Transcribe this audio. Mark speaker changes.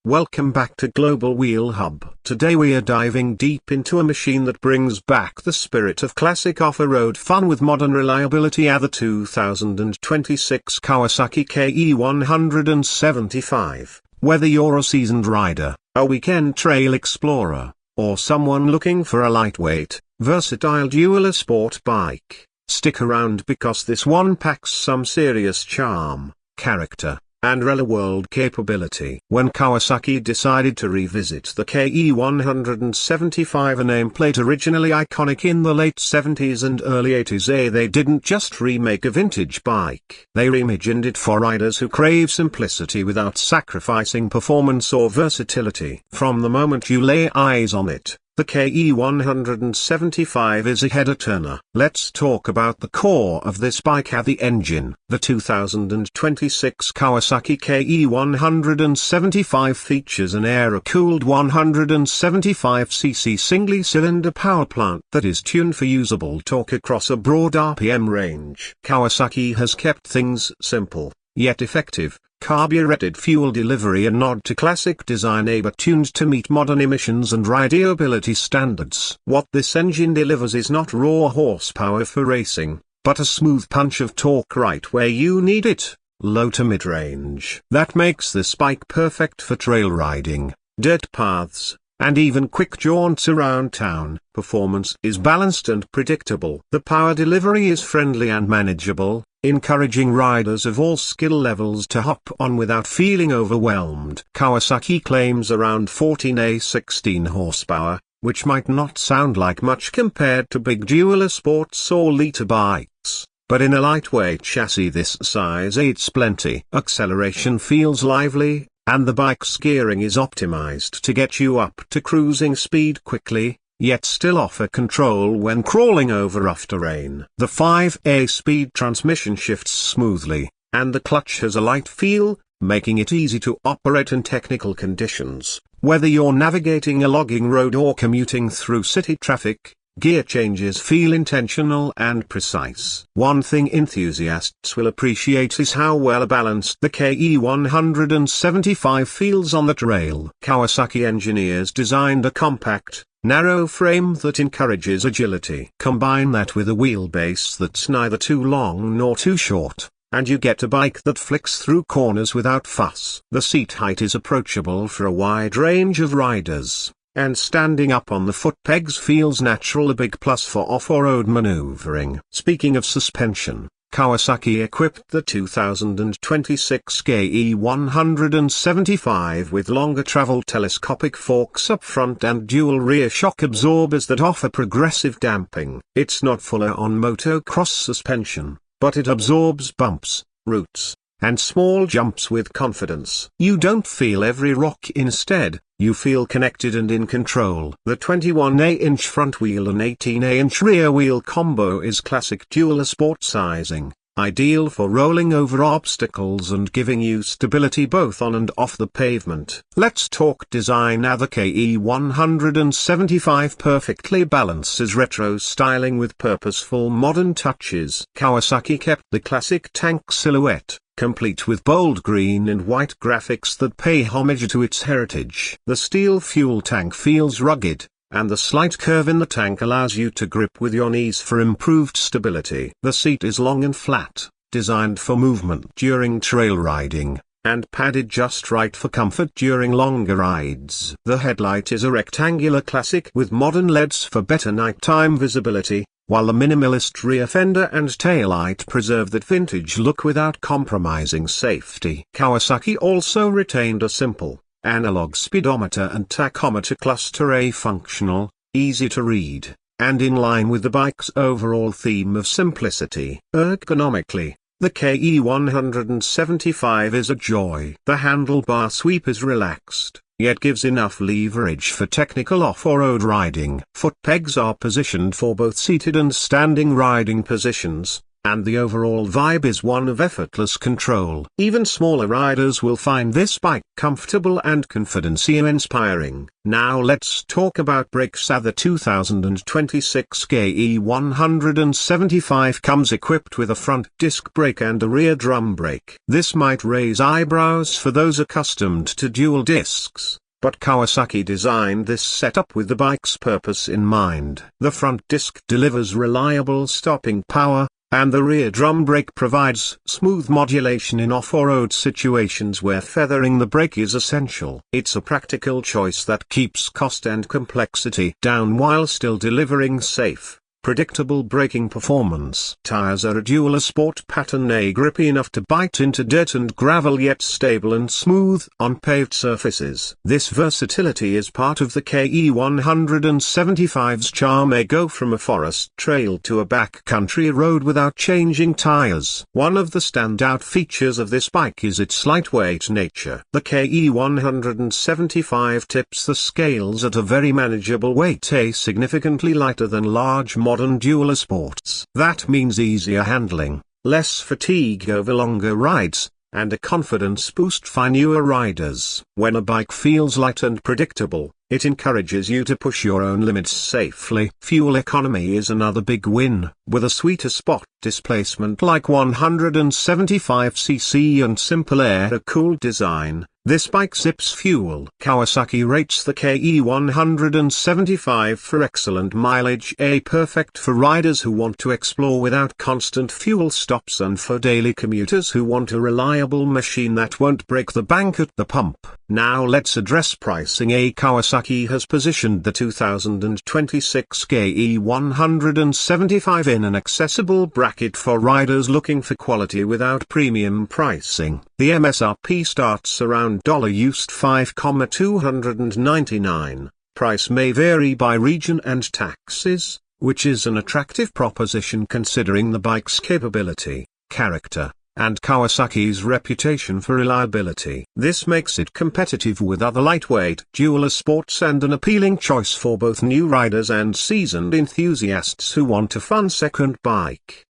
Speaker 1: Welcome back to Global Wheel Hub. Today we are diving deep into a machine that brings back the spirit of classic off-road fun with modern reliability at the 2026 Kawasaki KE175. Whether you're a seasoned rider, a weekend trail explorer, or someone looking for a lightweight, versatile dual sport bike, stick around because this one packs some serious charm, character, and real-world capability. When Kawasaki decided to revisit the KE175, a nameplate originally iconic in the late 70s and early 80s, they didn't just remake a vintage bike. They reimagined it for riders who crave simplicity without sacrificing performance or versatility. From the moment you lay eyes on it, the KE175 is a header-turner. Let's talk about the core of this bike at the engine. The 2026 Kawasaki KE175 features an air-cooled 175cc single-cylinder power plant that is tuned for usable torque across a broad RPM range. Kawasaki has kept things simple, yet effective. Carbureted fuel delivery, a nod to classic design but tuned to meet modern emissions and rideability standards. What this engine delivers is not raw horsepower for racing, but a smooth punch of torque right where you need it, low to mid-range. That makes this bike perfect for trail riding, dirt paths, and even quick jaunts around town. Performance is balanced and predictable. The power delivery is friendly and manageable, encouraging riders of all skill levels to hop on without feeling overwhelmed. Kawasaki claims around 14–16 horsepower, which might not sound like much compared to big dual sports or liter bikes, but in a lightweight chassis this size aids plenty. Acceleration feels lively, and the bike's gearing is optimized to get you up to cruising speed quickly, yet still offer control when crawling over rough terrain. The 5-speed transmission shifts smoothly, and the clutch has a light feel, making it easy to operate in technical conditions. Whether you're navigating a logging road or commuting through city traffic, gear changes feel intentional and precise. One thing enthusiasts will appreciate is how well balanced the KE175 feels on the trail. Kawasaki engineers designed a compact, narrow frame that encourages agility. Combine that with a wheelbase that's neither too long nor too short, and you get a bike that flicks through corners without fuss. The seat height is approachable for a wide range of riders, and standing up on the foot pegs feels natural, a big plus for off-road maneuvering. Speaking of suspension, Kawasaki equipped the 2026 KE175 with longer travel telescopic forks up front and dual rear shock absorbers that offer progressive damping. It's not full-on motocross suspension, but it absorbs bumps, roots, and small jumps with confidence. You don't feel every rock, instead, you feel connected and in control. The 21-inch front wheel and 18-inch rear wheel combo is classic dual sport sizing, ideal for rolling over obstacles and giving you stability both on and off the pavement. Let's talk design. Now the KE175 perfectly balances retro styling with purposeful modern touches. Kawasaki kept the classic tank silhouette, complete with bold green and white graphics that pay homage to its heritage. The steel fuel tank feels rugged, and the slight curve in the tank allows you to grip with your knees for improved stability. The seat is long and flat, designed for movement during trail riding, and padded just right for comfort during longer rides. The headlight is a rectangular classic with modern LEDs for better nighttime visibility, while the minimalist rear fender and taillight preserve that vintage look without compromising safety. Kawasaki also retained a simple, analog speedometer and tachometer cluster, a functional, easy to read, and in line with the bike's overall theme of simplicity. Ergonomically, the KE175 is a joy. The handlebar sweep is relaxed, yet gives enough leverage for technical off-road riding. Foot pegs are positioned for both seated and standing riding positions, and the overall vibe is one of effortless control. Even smaller riders will find this bike comfortable and confidence-inspiring. Now let's talk about brakes. The 2026 KE175 comes equipped with a front disc brake and a rear drum brake. This might raise eyebrows for those accustomed to dual discs, but Kawasaki designed this setup with the bike's purpose in mind. The front disc delivers reliable stopping power, and the rear drum brake provides smooth modulation in off-road situations where feathering the brake is essential. It's a practical choice that keeps cost and complexity down while still delivering safe, predictable braking performance. Tires are a dual sport pattern, grippy enough to bite into dirt and gravel yet stable and smooth on paved surfaces. This versatility is part of the KE175's charm. Go from a forest trail to a backcountry road without changing tires. One of the standout features of this bike is its lightweight nature. The KE175 tips the scales at a very manageable weight, significantly lighter than large modern dual sports. That means easier handling, less fatigue over longer rides, and a confidence boost for newer riders. When a bike feels light and predictable, it encourages you to push your own limits safely. Fuel economy is another big win. With a sweeter spot displacement like 175cc and simple air-cooled design, this bike zips fuel. Kawasaki rates the KE175 for excellent mileage, perfect for riders who want to explore without constant fuel stops and for daily commuters who want a reliable machine that won't break the bank at the pump. Now let's address pricing. Kawasaki has positioned the 2026 KE175 in an accessible bracket for riders looking for quality without premium pricing. The MSRP starts around $5,299. Price may vary by region and taxes, which is an attractive proposition considering the bike's capability, character, and Kawasaki's reputation for reliability. This makes it competitive with other lightweight dual sports and an appealing choice for both new riders and seasoned enthusiasts who want a fun second bike.